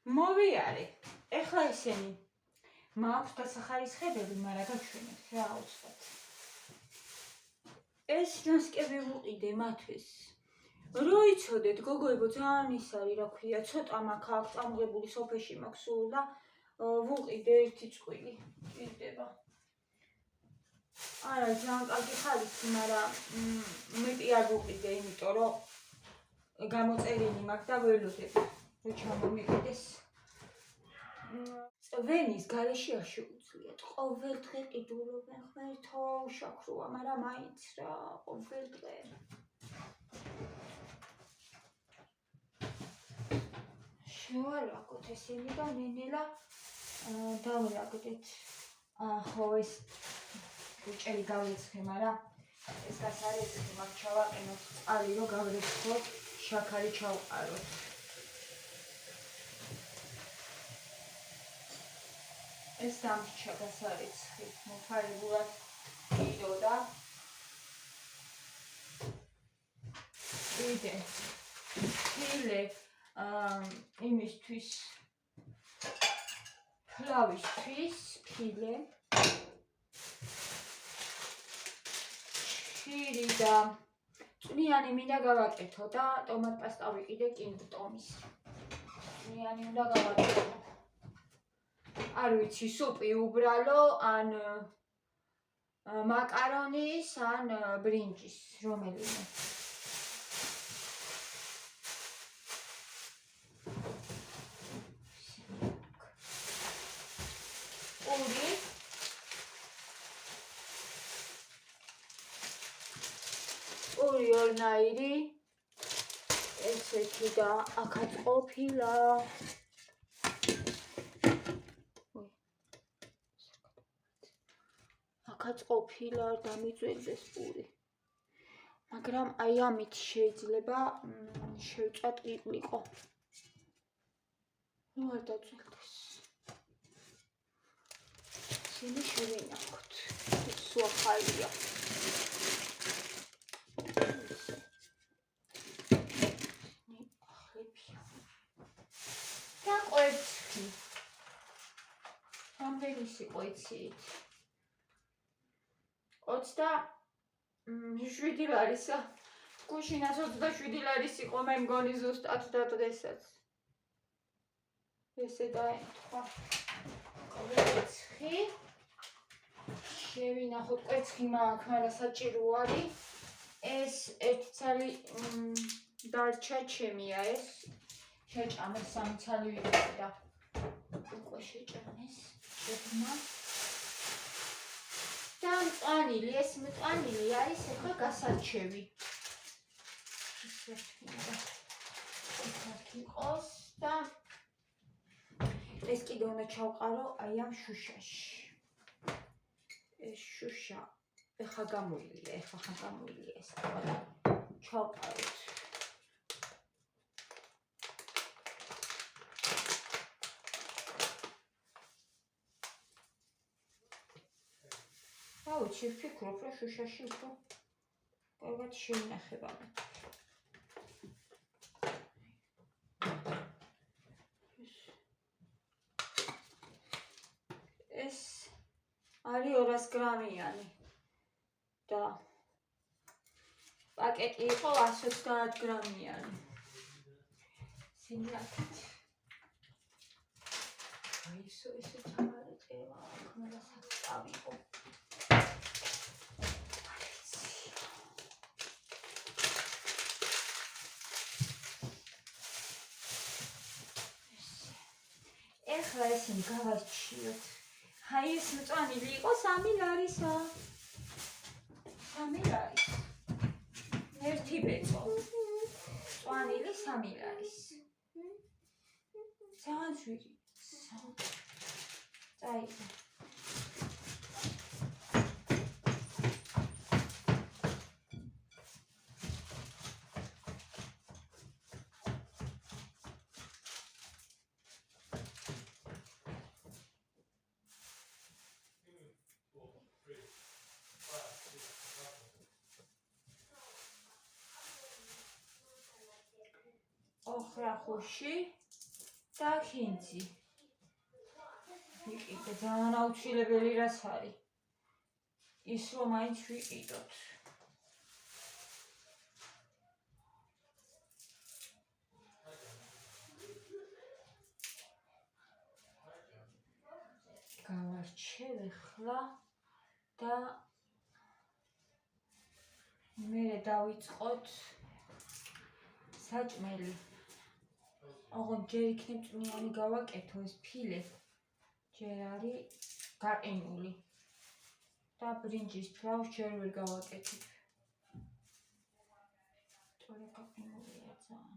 მოვიარე. ეხლა ისინი მაქვს დასახარისხებელი, მაგრამ გაჩვენებთ რა უცბად. ეს ნასკები ვუყიდე მათთვის. რო იცოდეთ, გოგოებო, ძალიან ის არის, რა ქვია, ცოტა მაქვს აქ წამღებული სოფეში მაქვს სულ და ვუყიდე ერთი წყვილი. ჭირდება. არა, ძალიან კარგი ხარისხი, მაგრამ მეტი არ ვუყიდე, იმიტომ რომ გამოწერილი მაქვს და ველოდებ, რომ ჩამომიყიდეს. წვენის გარეშე არ შეუძლიათ. ყოველ დღე ყიდულობენ ღმერთო უშაქროა, მაგრამ მაინც რა, ყოველ დღე. შევარაგოთ ესენი და ნენელა დავრაგდეთ. ხო ეს უჭერი გავრიცხე, მაგრამ ეს გასარეცხი მაქვს ჩავაყენოთ წყალი, რომ გავრიცხოთ, შაქარი ჩავყაროთ. ეს დამრჩა გასარეცხი, მოფარებულად იდოდა. იდე. ფილე იმისთვის ფლავისთვის ფილე. შირი და წვნიანი მინდა გავაკეთო და ტომატ პასტა ვიყიდე კინტომის. წვნიანი უნდა გავაკეთო. არ ვიცი, სუპი უბრალო ან მაკარონის ან ბრინჯის, რომელიმე. ორი ორნაირი ესეთი და აქაც ყოფილა. აქაც ყოფილა, არ დამიძველდეს პური. მაგრამ აი ამით შეიძლება შევწვათ ყიყლიყო. ნუ არ დაძველდეს. ისინი შევინახოთ. სუახალია. და ყვერცხი. რამდენი სიყო იცით? 27 ლარისა. გუშინაც 27 ლარის იყო, მე მგონი ზუსტად და დღესაც. ესე დაემთხვა. ყვერცხი. შევინახოთ, ყვერცხი მაქვს, მაგრამ საჭირო არის. ეს ერთი ცალი დარჩა ჩემია ეს. შეჭამე 3 ცალი ვიყიდე და უკვე შეჭამეს. ჭებმა. და მწვანილი, ეს მწვანილი არის ახლა გასარჩევი. ისეთი იყოს და ეს კიდე უნდა ჩავყარო აი ამ შუშაში. ეს შუშა ეხლა გამოილია ეს ჩავყაროთ. აუჩი ვფიქრობ, რომ შუშაში უფრო კარგად შეინახება. ეს არის 200 გრამიანი და პაკეტი იყო 130 გრამიანი. სინიათით. აისო ესე ჩამარეწევა, ხმედა საკავიყო. ეხლა ესენი გავარჩიოთ. აი ეს მწვანილი იყო 3 ლარისა. 3 ლარის. ერთი ბეწო. მწვანილი 3 ლარის. ძალიან შვიდი. წაიღე. ოხრახუში და ხინძი. ვიყიდე, ძალიან აუცილებელი რაც არის. ის რომ მაინც ვიყიდოთ. გავარჩევ ახლა და მერე დავიწყოთ საჭმელი. ოღონდ ჯერ იქნებ წვნიანი გავაკეთო ეს ფილე. ჯერ არის გაყინული. და ბრინჯის ფლავს ჯერ ვერ გავაკეთებ. თორე გაყინულია ძალიან.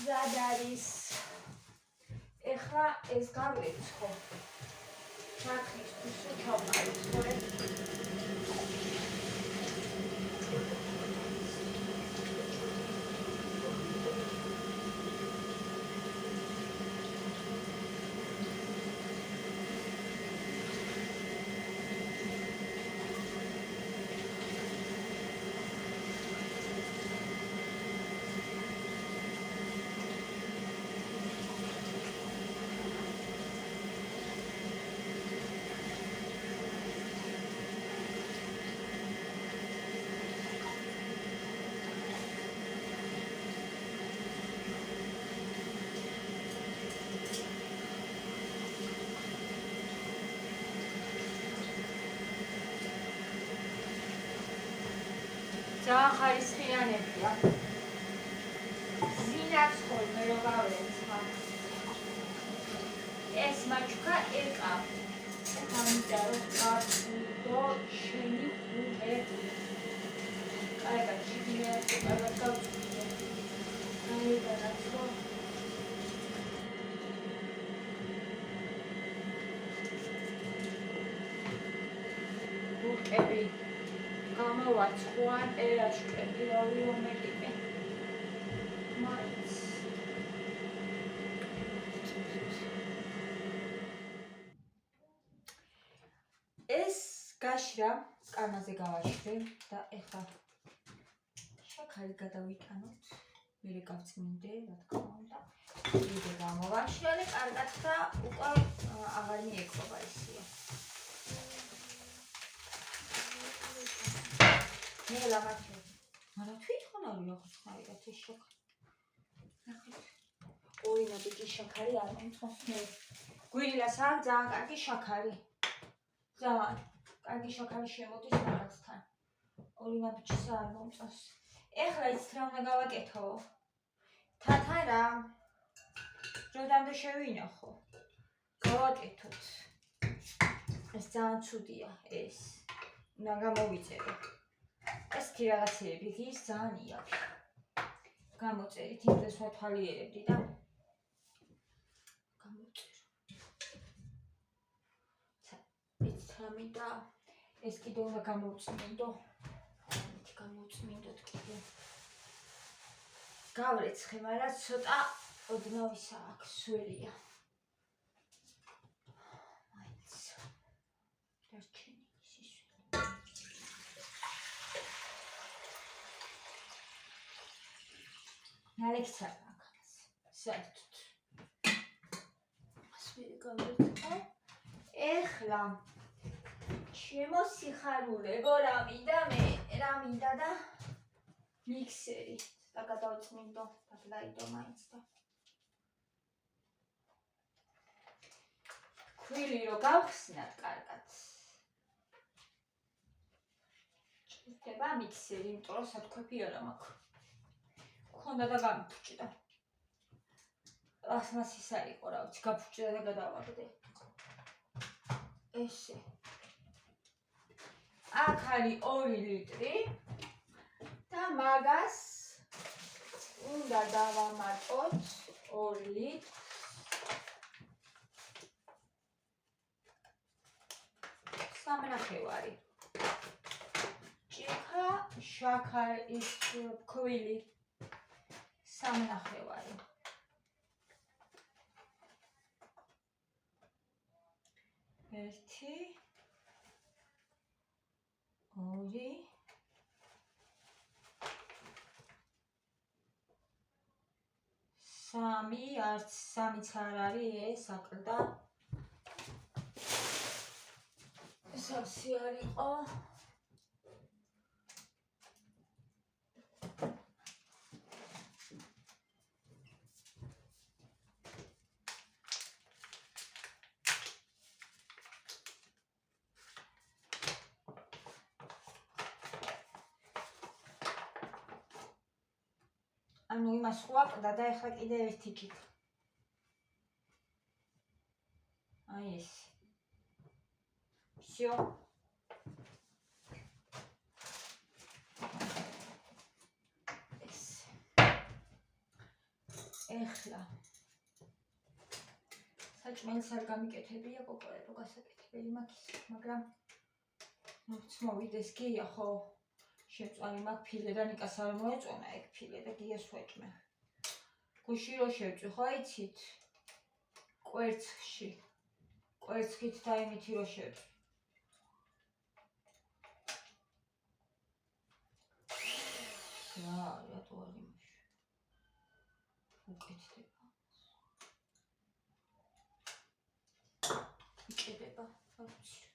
ზადარის ეხლა ეს გავეცხო ჩაქრისთვის ჩავყავით ხოლე ძალიან ხარისხიანებია. ზინავს ხოლმე რომ გავეცხა. ეს მაჩუკა ეკა. ამიტომ რომ გაწუდო შენი უღე. კარგად შეგიძლია კარგად გავწუდო. აიგანაც რომ ბურკები გამოვაცხوان ერაშკები რავი მომეტიმე მაინც ეს გაშრა კანაზე გავაშრე და ეხლა შაქარი გადავიტანოთ მერე გავწმინდე რა თქმა უნდა კიდე გამოვაშრე კარგად და უკვე აღარ მიექრობა ისია ნელა მათი არა თვითონ არის ახლა ხაიგათ ეს შაქარი ნახეთ ორი ნაბიჯი შაქარი არ მომწონს მე გვირილას აქვს ძალიან კარგი შაქარი ძალიან კარგი შაქარი შემოდის რაღაცთან ორი ნაბიჯის არ მომწონს ეხლა ის რა უნდა გავაკეთო თათა რა როდამდე შევინახო გავაკეთოთ ეს ძალიან ცუდია ეს უნდა გამოვიწერო ეს კი რაღაცეები ის ძალიან იაფი. გამოწერით იმდეს ვათვალიერებდი და გამოწერო. ეცამი და ეს კიდე უნდა გამოვწმინდო. გამოვწმინდოთ კიდე. გავრეცხე, მაგრამ ცოტა ოდნავისა აქვს სველია. მაინც. დარჩენი ის ნალექცია აქვს. საერთოდ. ასე გავეცხო. ეხლა ჩემო სიხარულებო რა მინდა და მიქსერი. და გადავწმინდო, გადაიდო მაინც და ქვილი რო გავხსნათ კარგად. ჭირდება მიქსერი, იმიტომ რომ სათქვაფი არ მაქვს. ქონდა და გამიფუჭდა. პლასმასის არ იყო რა ვიცი, გაფუჭდა და გადავაგდე. ესე. აქ არის 2 ლიტრი და მაგას უნდა დავამატოთ 2 ლიტრს. სამნახევარი. ჭიქა, შაქარი, ის ქვილი სამნახევარი. 1 2 3 არც 3-ც არ არის ეს აკლდა. სავსე არ იყო. ანუ იმას ხვაყდა და ეხლა კიდე ერთი ჭიქა. აი ეს. всё. ეს. ეხლა. საჭმელს არ გამიკეთებია კოკოებო გასაკეთებელი მაქვს, მაგრამ ნუც მოვიდეს გია ხო? შეწვარი მაქვს ფილე და ნიკას არ მოეწონა ეგ ფილე და გიას ვეჭმე. გუში რო შევწვი ხო იცით? კვერცხში. კვერცხით და იმითი რო შევწვი. რატო არ იმაში? უკეთდება. იჭდება, არ ვიცი.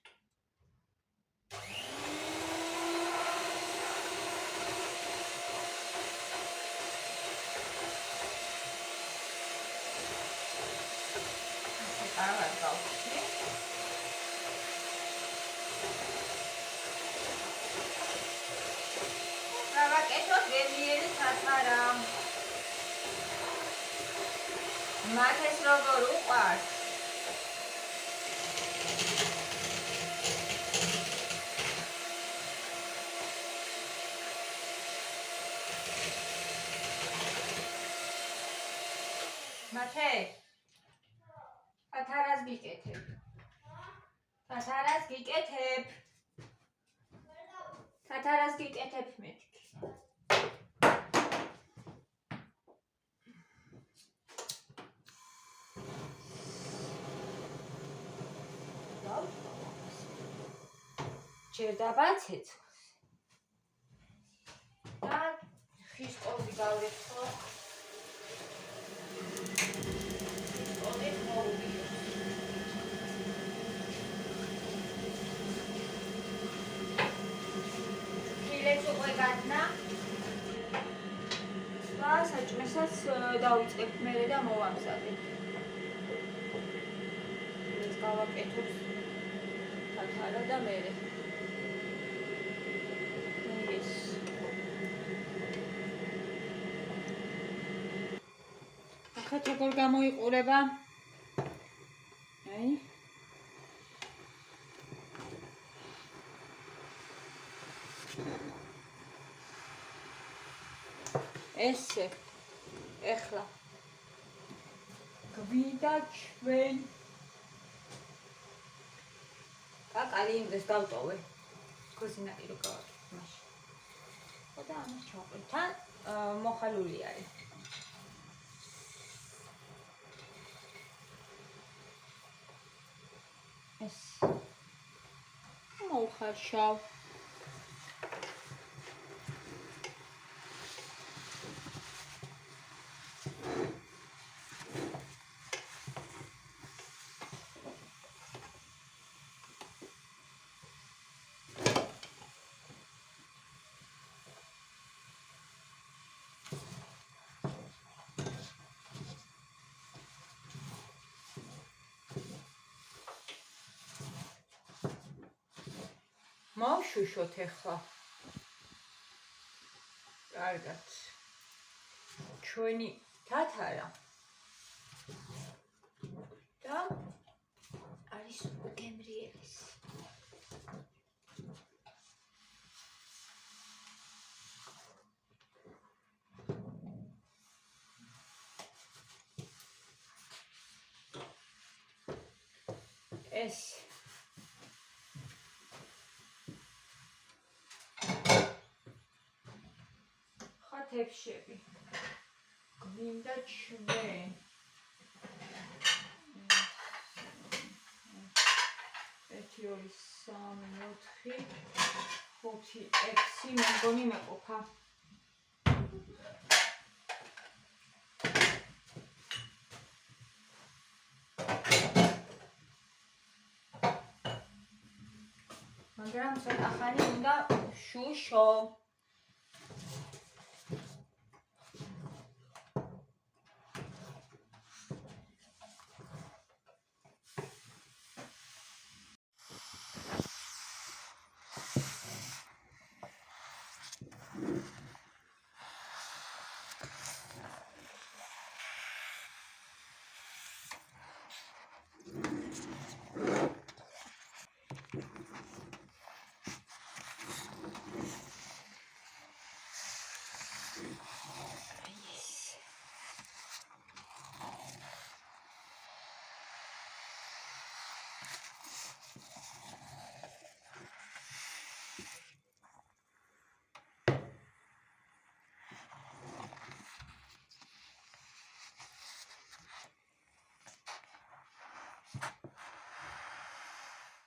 Ara გავხსნი. გავაკეთოთ გემიერი სათარა. მათ ეს როგორ უყვარს? მათე Pataras giketep. Pataras giketep. Pataras giketep metki. Çerdaba ცეცხლს. და ხის ყორი გავრეცხო. და საჭმესაც დავიწყებ მერე და მოვამზადებ. ეს გავაკეთოთ თათარა და მერე. ეს. ახლა როგორ გამოიყურება? აი ესე ეხლა გვიდა ჩვენ კაკალი იმდეს დავტოვე კოზინაკი რო გავაკეთე მაშინ და ამას ჩავყევ თან მოხალული არის ეს მოხარშავ მოვშუშოთ ახლა. კარგად. ჩვენი თათარა და არის უგემრიელეს. ეს ხათებშები გვინდა ჩვენ 1 2 3 4 5 6 მე მგონი მეყოფა. მაგრამ ცოტა ხანი უნდა შუშო.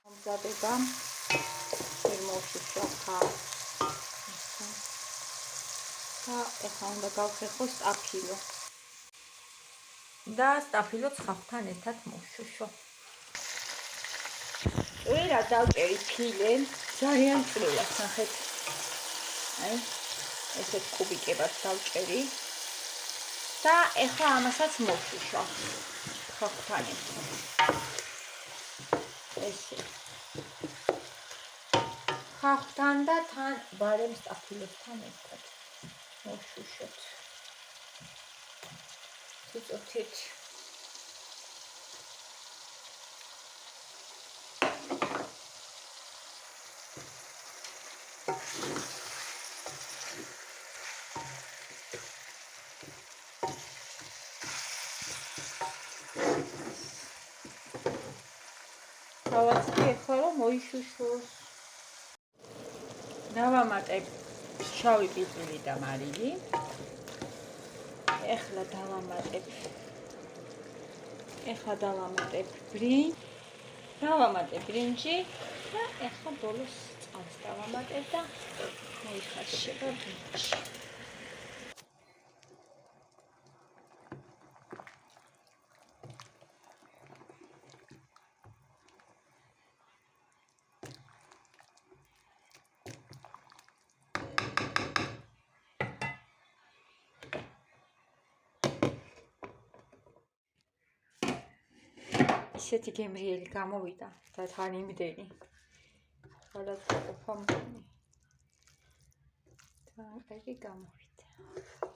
მომზადება მოვშუშო ხა. და ეხლა უნდა გავხეხო სტაფილო. და სტაფილო ცხახთან ერთად მოვშუშო. წვრილად დავჭერი ფილე, ძალიან წვრილად, ნახეთ. აი, ესეთ კუბიკებად დავჭერი. და ეხლა ამასაც მოვშუშო. ცხახთან ერთად. ესე. ხახთან და თან ბარემ სტაფილოსთან ერთად. მოვშუშოთ. ცოტით. დავაწყდი ახლა რომ მოიშუშოს. დავამატებ შავი პილპილი და მარილი. ეხლა დავამატებ ბრინჯი და ეხლა ბოლოს წყალს დავამატებ და მოიხარშება ბრინჯი. ისეთი გემრიელი გამოვიდა და თან იმდენი. სადაც ყოფა მგონი. და ეგ გამოვიდა.